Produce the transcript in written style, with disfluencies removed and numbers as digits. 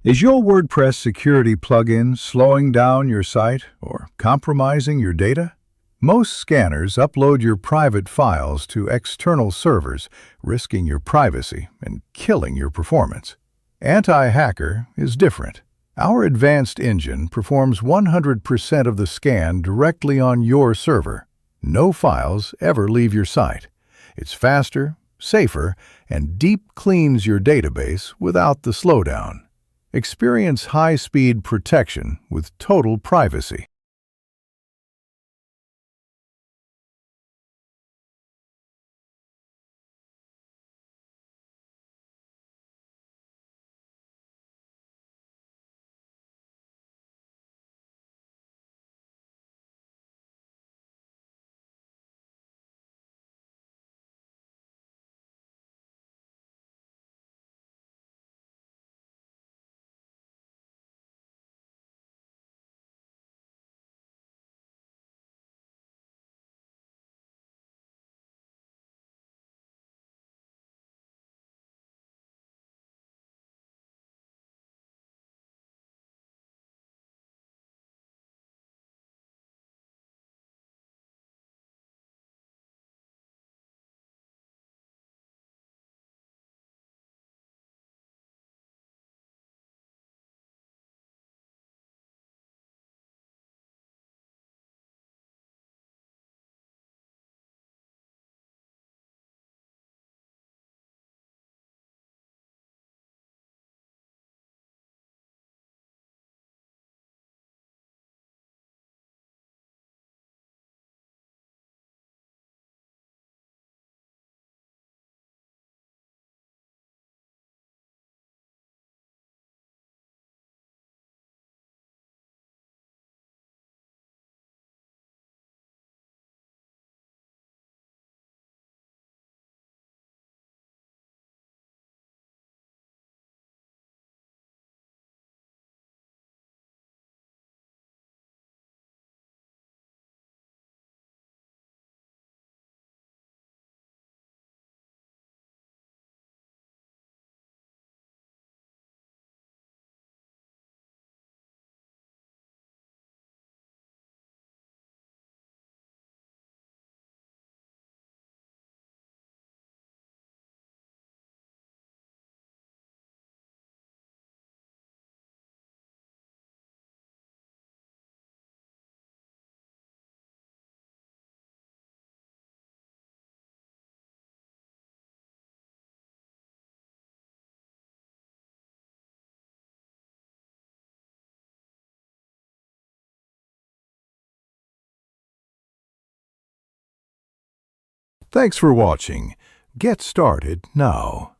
Is your WordPress security plugin slowing down your site or compromising your data? Most scanners upload your private files to external servers, risking your privacy and killing your performance. Antihacker is different. Our advanced engine performs 100% of the scan directly on your server. No files ever leave your site. It's faster, safer, and deep cleans your database without the slowdown. Experience high-speed protection with total privacy. Thanks for watching. Get started now.